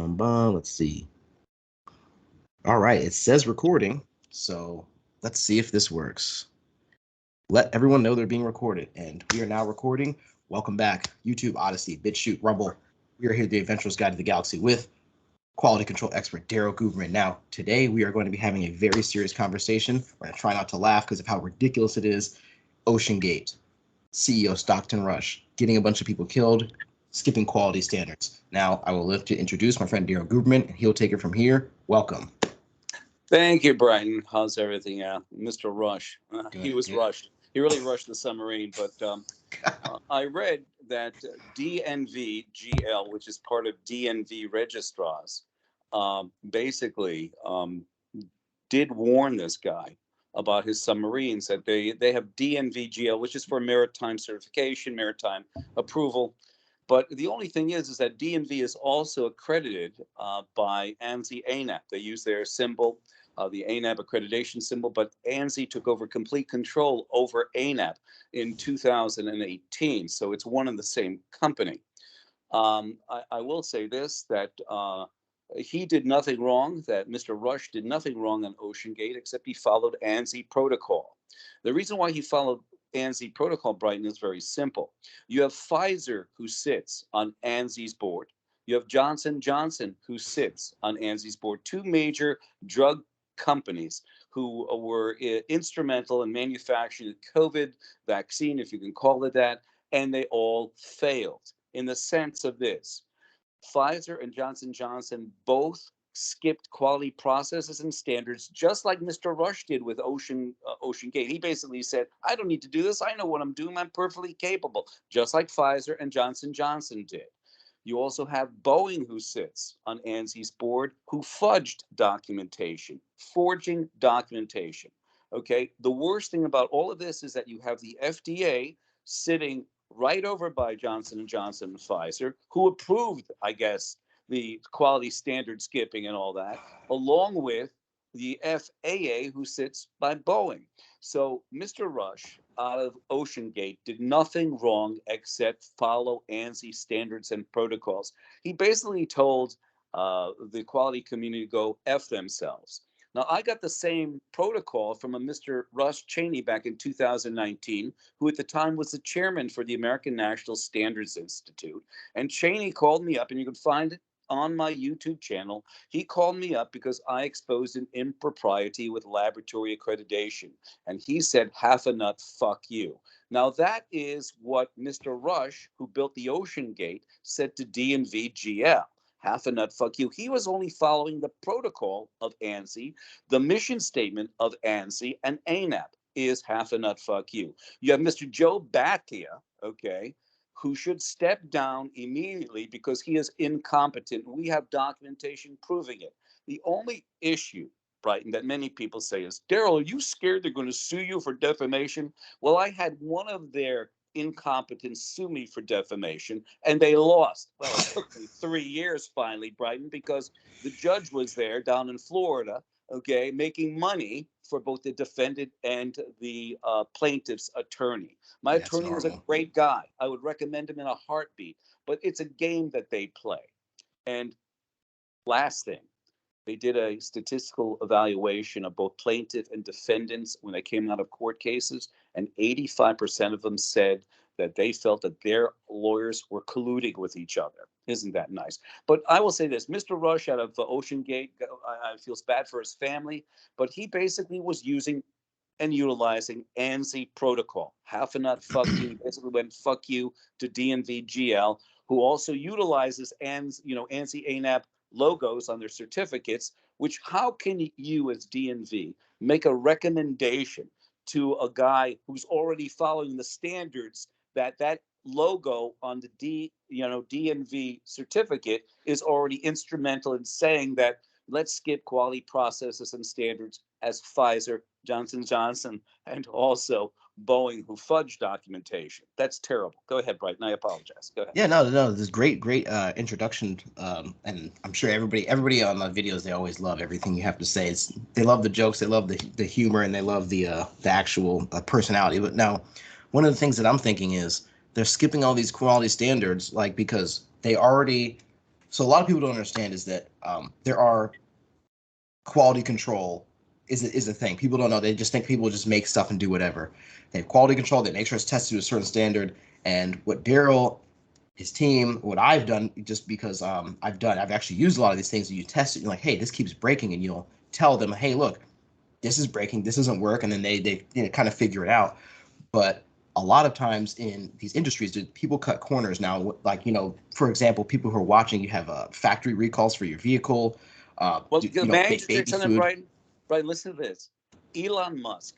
Let's see. All right, it says recording, so let's see if this works. Let everyone know they're being recorded, and we are now recording. Welcome back, YouTube, Odyssey, BitChute, Rumble. We are here, the Adventurer's Guide to the Galaxy, with quality control expert Gerald. Now, today we are going to be having a very serious conversation. We're going to try not to laugh because of how ridiculous it is. Ocean Gate, CEO Stockton Rush, getting a bunch of people killed, skipping quality standards. Now, I will live to introduce my friend Gerald, and he'll take it from here. Welcome. Thank you, Brighton. How's everything out? Mr. Rush. He was Good. rushed. He really rushed the submarine, but I read that DNV-GL, which is part of DNV registrars, basically did warn this guy about his submarines, that they have DNV-GL, which is for maritime certification, maritime approval. But the only thing is that DNV is also accredited by ANSI ANAP. They use their symbol, the ANAP accreditation symbol, but ANSI took over complete control over ANAP in 2018. So it's one and the same company. I will say this, that he did nothing wrong, that Mr. Rush did nothing wrong on Ocean Gate, except he followed ANSI protocol. The reason why he followed ANSI protocol, Brighton, is very simple. You have Pfizer, who sits on ANSI's board. You have Johnson & Johnson, who sits on ANSI's board. Two major drug companies who were instrumental in manufacturing the COVID vaccine, if you can call it that, and they all failed. In the sense of this, Pfizer and Johnson & Johnson both skipped quality processes and standards, just like Mr. Rush did with Ocean Gate. He basically said, I don't need to do this. I know what I'm doing. I'm perfectly capable, just like Pfizer and Johnson & Johnson did. You also have Boeing, who sits on ANSI's board, who fudged documentation, forging documentation. Okay, the worst thing about all of this is that you have the FDA sitting right over by Johnson & Johnson and Pfizer, who approved, I guess, the quality standard skipping and all that, along with the FAA, who sits by Boeing. So Mr. Rush out of Ocean Gate did nothing wrong except follow ANSI standards and protocols. He basically told the quality community to go F themselves. Now, I got the same protocol from a Mr. Russ Cheney back in 2019, who at the time was the chairman for the American National Standards Institute. And Cheney called me up, and you can find it on my YouTube channel. He called me up because I exposed an impropriety with laboratory accreditation. And he said, half a nut, fuck you. Now, that is what Mr. Rush, who built the Ocean Gate, said to DNV-GL. Half a nut, fuck you. He was only following the protocol of ANSI. The mission statement of ANSI and ANAP is half a nut, fuck you. You have Mr. Joe Batia, okay, who should step down immediately because he is incompetent. We have documentation proving it. The only issue, Brighton, that many people say is, Daryl, are you scared they're going to sue you for defamation? Well, I had one of their incompetents sue me for defamation, and they lost. Well, it took me 3 years finally, Brighton, because the judge was there down in Florida, okay, making money for both the defendant and the plaintiff's attorney. My attorney was a great guy. I would recommend him in a heartbeat, but it's a game that they play. And last thing, they did a statistical evaluation of both plaintiff and defendants when they came out of court cases, and 85% of them said that they felt that their lawyers were colluding with each other. Isn't that nice? But I will say this, Mr. Rush out of Ocean Gate, I feels bad for his family, but he basically was using and utilizing ANSI protocol. Half a nut, fuck you. Basically went fuck you to DNV-GL, who also utilizes ANSI ANAP logos on their certificates, which how can you as DNV make a recommendation to a guy who's already following the standards that logo on the DNV certificate is already instrumental in saying that let's skip quality processes and standards as Pfizer, Johnson & Johnson, and also Boeing, who fudged documentation. That's terrible. Go ahead, Brighton. I apologize. Go ahead. Yeah, no. This great introduction, and I'm sure everybody on my videos, they always love everything you have to say. They love the jokes, they love the humor, and they love the actual personality. But now, one of the things that I'm thinking is they're skipping all these quality standards, like because they already So a lot of people don't understand is that there are quality control is a thing. People don't know. They just think people just make stuff and do whatever. They have quality control. They make sure it's tested to a certain standard. And what Daryl, his team, what I've done, just because I've actually used a lot of these things. And you test it, you're like, hey, this keeps breaking, and you'll tell them, hey, look, this is breaking, this doesn't work, and then they kind of figure it out. But a lot of times in these industries, people cut corners now. Like, for example, people who are watching, you have factory recalls for your vehicle. Well, may I Baby interject something, food. Brian? Brian, listen to this. Elon Musk,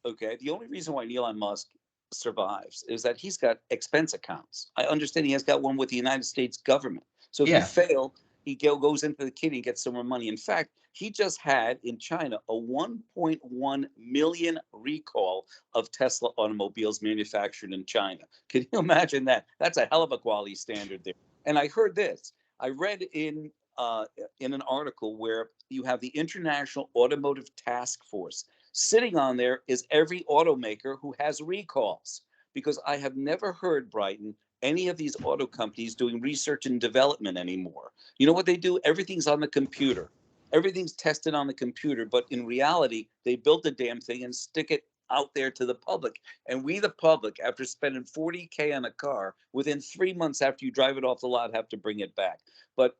okay, the only reason why Elon Musk survives is that he's got expense accounts. I understand he has got one with the United States government. So if you Yeah, fail, he goes into the kitty and gets some more money. In fact, he just had in China a 1.1 million recall of Tesla automobiles manufactured in China. Can you imagine that? That's a hell of a quality standard there. And I heard this. I read in an article where you have the International Automotive Task Force. Sitting on there is every automaker who has recalls. Because I have never heard, Brighton, any of these auto companies doing research and development anymore. You know what they do? Everything's on the computer. Everything's tested on the computer, but in reality, they built the damn thing and stick it out there to the public. And we, the public, after spending 40K on a car, within 3 months after you drive it off the lot, have to bring it back. But,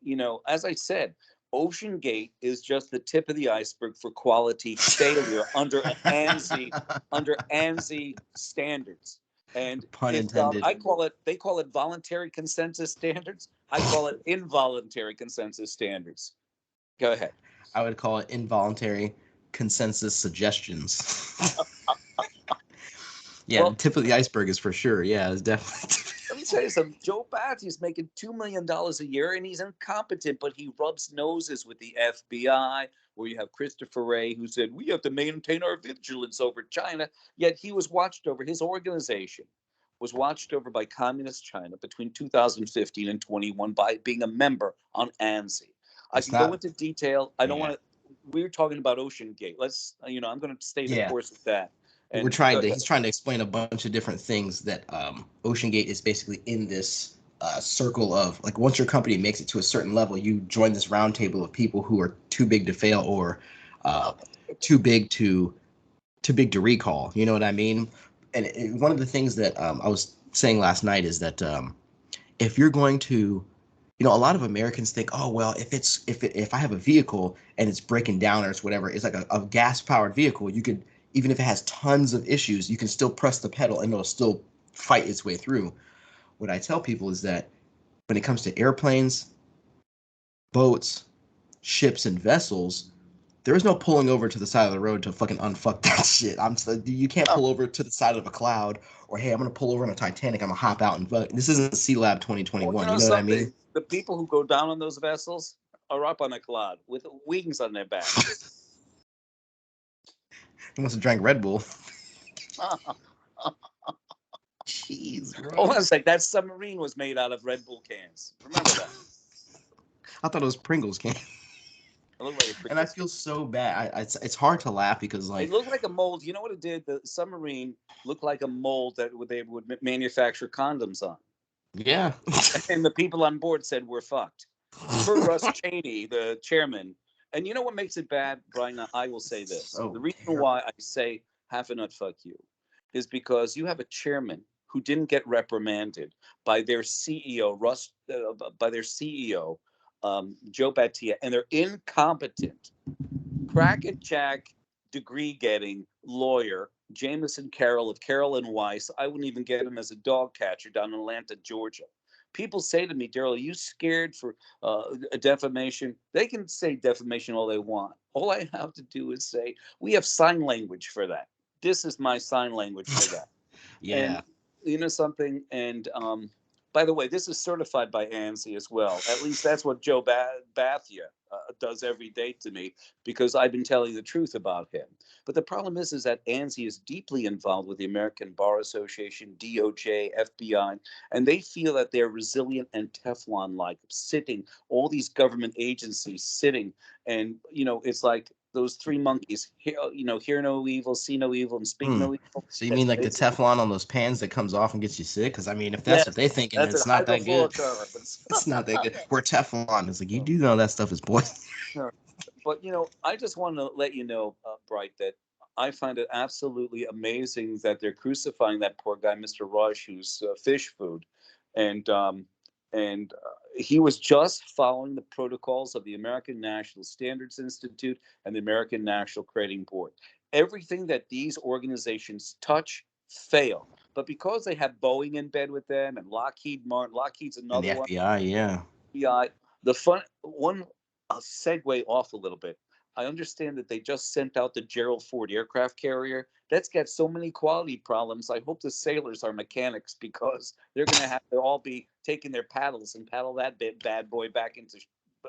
as I said, Ocean Gate is just the tip of the iceberg for quality failure under ANSI standards. And pun if intended. they call it voluntary consensus standards. I call it involuntary consensus standards. Go ahead. I would call it involuntary consensus suggestions. Yeah, the Well, tip of the iceberg is for sure. Yeah, it's definitely. let me tell you something. Joe Batty's making $2 million a year, and he's incompetent, but he rubs noses with the FBI. Where you have Christopher Wray, who said we have to maintain our vigilance over China. Yet he was watched over. His organization was watched over by communist China between 2015 and 21 by being a member on ANSI. I It's can go not. into detail. I don't Yeah. want to. We're talking about Ocean Gate. I'm going to stay the Yeah. course with that. We're And trying go to. ahead. He's trying to explain a bunch of different things that Ocean Gate is basically in this circle of, like, once your company makes it to a certain level, you join this round table of people who are too big to fail or uh, too big to recall. You know what I mean? And one of the things that I was saying last night is that if you're going to, a lot of Americans think, oh well, if I have a vehicle and it's breaking down or it's whatever, it's like a gas powered vehicle. You could, even if it has tons of issues, you can still press the pedal and it'll still fight its way through. What I tell people is that when it comes to airplanes, boats, ships, and vessels, there is no pulling over to the side of the road to fucking unfuck that shit. You can't Oh, pull over to the side of a cloud or, hey, I'm gonna pull over on a Titanic. I'm gonna hop out and fuck. This isn't C Lab well, 2021. You know what I mean? something. The people who go down on those vessels are up on a cloud with wings on their backs. He must have drank Red Bull. Jeez, Hold bro. on a sec. That submarine was made out of Red Bull cans. Remember that. I thought it was Pringles can. It looked like a And I Pringles. feel so bad. It's hard to laugh because, It like, looked like a mold. You know what it did? The submarine looked like a mold that they would manufacture condoms on. yeah. And the people on board said, we're fucked. Per Russ Cheney, the chairman. And you know what makes it bad, Brian? I will say this. So The reason terrible. why I say half a nut fuck you is because you have a chairman who didn't get reprimanded by their CEO, Joe Batia, and they're incompetent. Crackerjack degree getting lawyer, Jameson Carroll of Carroll and Weiss. I wouldn't even get him as a dog catcher down in Atlanta, Georgia. People say to me, Daryl, are you scared for a defamation? They can say defamation all they want. All I have to do is say, we have sign language for that. This is my sign language for that. And Yeah. you know something? And by the way, this is certified by ANSI as well. At least that's what Joe Bathia does every day to me because I've been telling the truth about him. But the problem is that ANSI is deeply involved with the American Bar Association, DOJ, FBI, and they feel that they're resilient and Teflon-like, sitting, all these government agencies sitting. And, it's like those three monkeys, hear no evil, see no evil, and speak no evil. So you That's mean like the basically, Teflon on those pans that comes off and gets you sick? Because I mean, if that's what yes, they thinking, that's it. it's not that good. Hydrofluorocarbons. It's not that good. We're Teflon. It's like you do know that stuff is poison. But I just want to let you know, Bright, that I find it absolutely amazing that they're crucifying that poor guy, Mr. Rush, who's fish food, and he was just following the protocols of the American National Standards Institute and the American National Crediting Board. Everything that these organizations touch fail. But because they have Boeing in bed with them and Lockheed Martin, Lockheed's And the another one. FBI, yeah. Yeah, the fun one. I'll segue off a little bit. I understand that they just sent out the Gerald Ford aircraft carrier. That's got so many quality problems. I hope the sailors are mechanics because they're going to have to all be taking their paddles and paddle that bad boy back into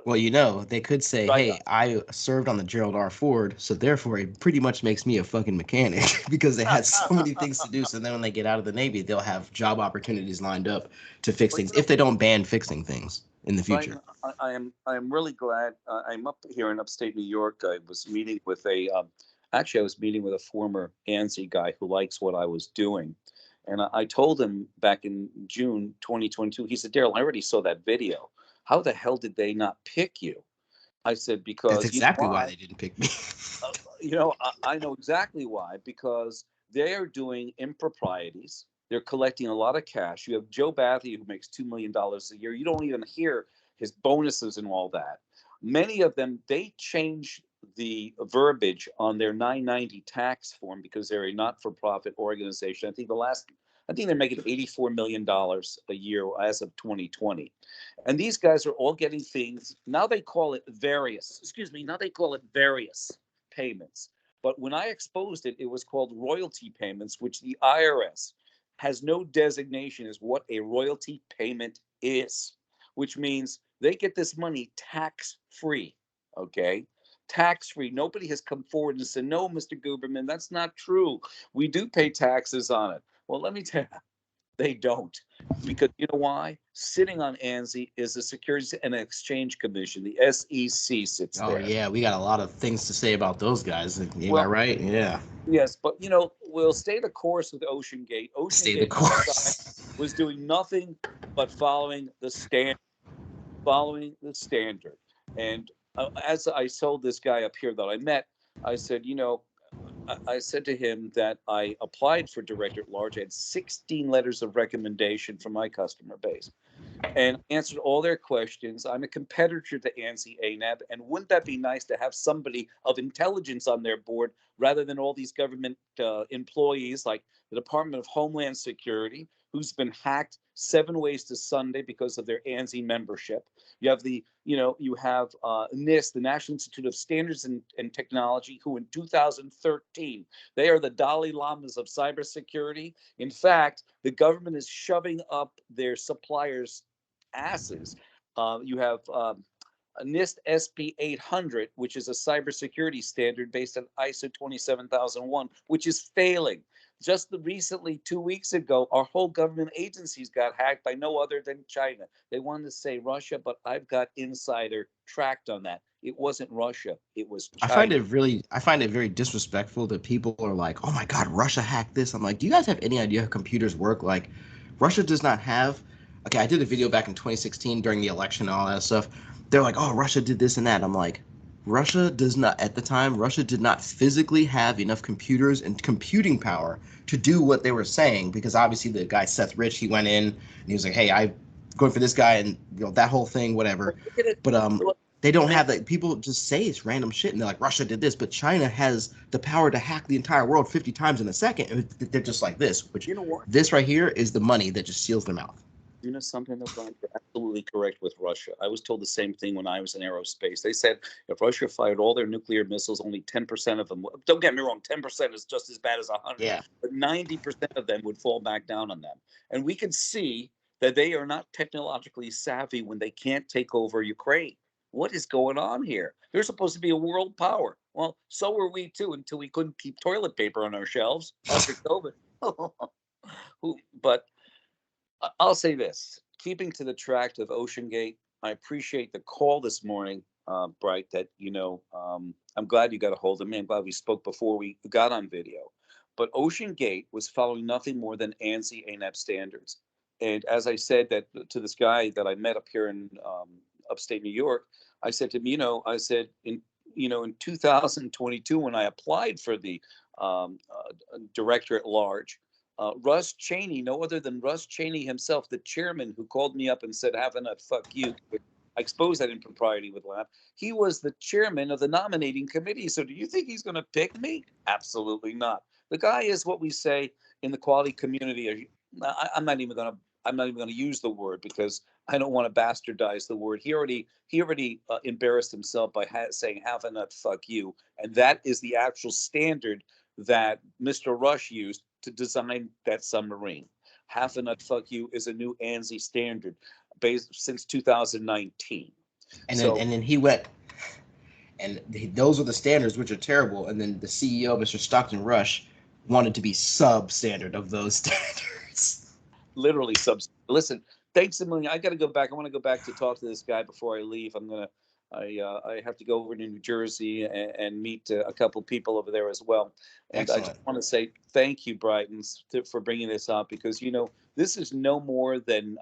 Well, they could say, dry hey, dock. I served on the Gerald R. Ford, so therefore it pretty much makes me a fucking mechanic because they had so many things to do. So then when they get out of the Navy, they'll have job opportunities lined up to fix But things if they don't ban fixing things in the Brian, future. I am really glad. I'm up here in upstate New York. I was meeting with actually I was meeting with a former ANSI guy who likes what I was doing, and I told him back in June 2022. He said, "Daryl, I already saw that video. How the hell did they not pick you?" I said, That's "Because you know exactly why why? they didn't pick me. uh, I know exactly why, because they are doing improprieties. They're collecting a lot of cash. You have Joe Bathy, who makes $2 million a year. You don't even hear his bonuses and all that. Many of them, they change the verbiage on their 990 tax form because they're a not-for-profit organization. I think they're making $84 million a year as of 2020. And these guys are all getting things. Now they call it various. Excuse me. Now they call it various payments. But when I exposed it, it was called royalty payments, which the IRS has no designation as what a royalty payment is, which means they get this money tax free. Okay. Tax free. Nobody has come forward and said, no, Mr. Guberman, that's not true. We do pay taxes on it. Well, let me tell you, they don't. Because you know why? Sitting on ANSI is the Securities and Exchange Commission. The SEC sits Oh there. yeah, we got a lot of things to say about those guys. Am I Well, right? Yeah. yes, but we'll stay the course with Ocean Gate. Ocean Stay the Gate at the time course. was doing nothing but following the standard. And as I told this guy up here that I met, I said, I said to him that I applied for director at large. I had 16 letters of recommendation from my customer base and answered all their questions. I'm a competitor to ANSI ANAB, and wouldn't that be nice to have somebody of intelligence on their board rather than all these government employees like the Department of Homeland Security, who's been hacked 7 ways to Sunday because of their ANSI membership. You have NIST, the National Institute of Standards and Technology, who in 2013 they are the Dalai Lamas of cybersecurity. In fact, the government is shoving up their suppliers' asses. You have NIST SP 800, which is a cybersecurity standard based on ISO 27001, which is failing. Just recently, 2 weeks ago, our whole government agencies got hacked by no other than China. They wanted to say Russia, but I've got insider tracked on that. It wasn't Russia, it was China. I find it very disrespectful that people are like, oh my God, Russia hacked this. I'm like, do you guys have any idea how computers work? Like, Russia does not have, okay, I did a video back in 2016 during the election and all that stuff. They're like, oh, Russia did this and that. I'm like, Russia does not, at the time, Russia did not physically have enough computers and computing power to do what they were saying because obviously the guy, Seth Rich, he went in and he was like, hey, I'm going for this guy and, that whole thing, whatever. But look at it. But Look, they don't man, have that. People just say it's random shit, and they're like, Russia did this, but China has the power to hack the entire world 50 times in a second. And they're just like this, which you know what? this right here is the money that just seals their mouth. You know something, though, Brian? You're absolutely correct with Russia. I was told the same thing when I was in aerospace. They said if Russia fired all their nuclear missiles, only 10% of them, don't get me wrong, 10% is just as bad as 100, Yeah. but 90% of them would fall back down on them. And we can see that they are not technologically savvy when they can't take over Ukraine. What is going on here? They're supposed to be a world power. Well, so were we too until we couldn't keep toilet paper on our shelves after COVID. But I'll say this: keeping to the tract of Ocean Gate, I appreciate the call this morning. Bright, that, I'm glad you got a hold of me. I'm glad we spoke before we got on video. But Ocean Gate was following nothing more than ANSI ANAP standards. And as I said that to this guy that I met up here in upstate New York, I said to him, I said in 2022 when I applied for the director at large, Russ Cheney, no other than Russ Cheney himself, the chairman who called me up and said, "Have a nut, fuck you." I exposed that impropriety with laugh. He was the chairman of the nominating committee. So do you think he's going to pick me? Absolutely not. The guy is what we say in the quality community. I'm not even going to use the word because I don't want to bastardize the word. He already embarrassed himself by saying "have a nut, fuck you," and that is the actual standard that Mr. Rush used to design that submarine. "Half a nut, fuck you" is a new ANSI standard based since 2019. And then he went, and those are the standards, which are terrible. And then the CEO, Mr. Stockton Rush, wanted to be substandard of those standards. Literally Listen, thanks a million. I got to go back. I want to go back to talk to this guy before I leave. I have to go over to New Jersey and meet a couple people over there as well. And excellent. I just want to say thank you, Brighton, for bringing this up, because this is no more than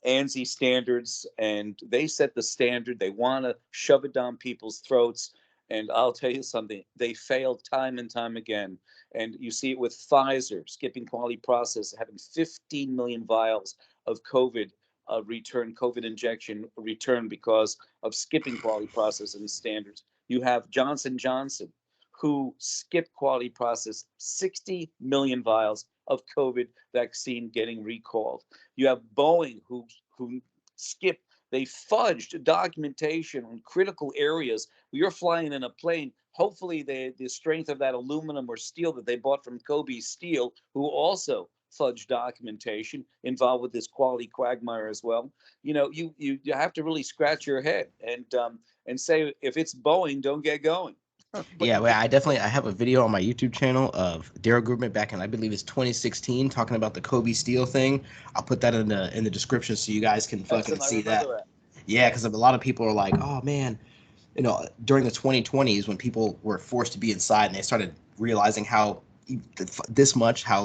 ANSI standards, and they set the standard. They want to shove it down people's throats, and I'll tell you something, they failed time and time again. And you see it with Pfizer skipping quality process, having 15 million vials of COVID COVID injection return because of skipping quality process and standards. You have Johnson Johnson, who skipped quality process, 60 million vials of COVID vaccine getting recalled. You have Boeing, who skipped, they fudged documentation on critical areas. You're flying in a plane, hopefully the strength of that aluminum or steel that they bought from Kobe Steel, who also fudged documentation involved with this quality quagmire as well. You have to really scratch your head and say, if it's Boeing, don't get going. Yeah, well, I have a video on my YouTube channel of Daryl Goodman back in, I believe it's 2016, talking about the Kobe Steel thing. I'll put that in the description so you guys can fucking see that. Yeah, because a lot of people are like, oh man, during the 2020s when people were forced to be inside and they started realizing how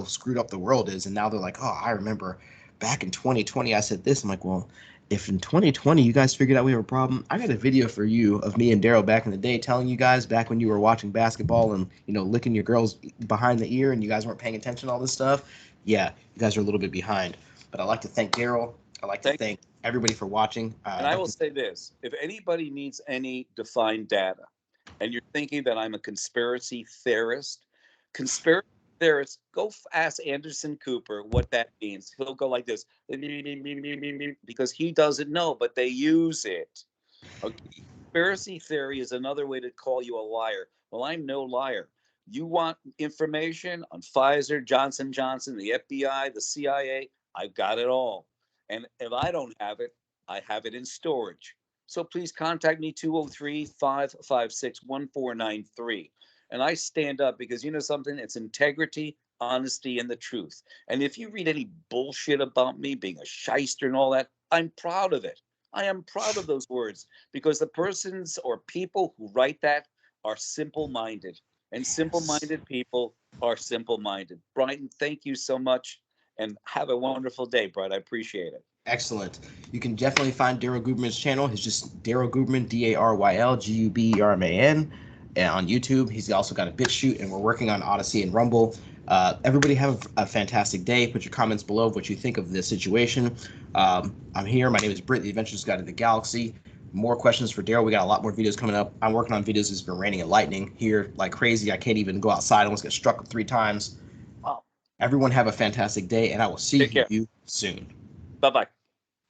screwed up the world is, and now they're like, oh, I remember back in 2020 I said this. I'm like, well, if in 2020 you guys figured out we have a problem, I got a video for you of me and Daryl back in the day telling you guys back when you were watching basketball and licking your girls behind the ear and you guys weren't paying attention to all this stuff. Yeah, you guys are a little bit behind. But I'd like to thank Daryl. I'd like to thank everybody for watching. And I will say this: if anybody needs any defined data, and you're thinking that I'm a conspiracy theorist, go ask Anderson Cooper what that means. He'll go like this, because he doesn't know, but they use it. Okay. Conspiracy theory is another way to call you a liar. Well, I'm no liar. You want information on Pfizer, Johnson Johnson, the FBI, the CIA? I've got it all. And if I don't have it, I have it in storage. So please contact me, 203-556-1493. And I stand up because something, it's integrity, honesty, and the truth. And if you read any bullshit about me being a shyster and all that, I'm proud of it. I am proud of those words, because the persons or people who write that are simple-minded, and simple-minded people are simple-minded. Brighton, thank you so much, and have a wonderful day, Bright. I appreciate it. Excellent. You can definitely find Daryl Guberman's channel. It's just Daryl Guberman, DarylGuberman, on YouTube. He's also got a BitChute, and we're working on Odyssey and Rumble. Everybody have a fantastic day. Put your comments below of what you think of this situation. I'm here. My name is Britt, the Adventures Guide to the Galaxy. More questions for Daryl. We got a lot more videos coming up. I'm working on videos. It's been raining and lightning here like crazy. I can't even go outside. I almost got struck 3 times. Wow. Everyone have a fantastic day, and I will see you soon. Bye-bye.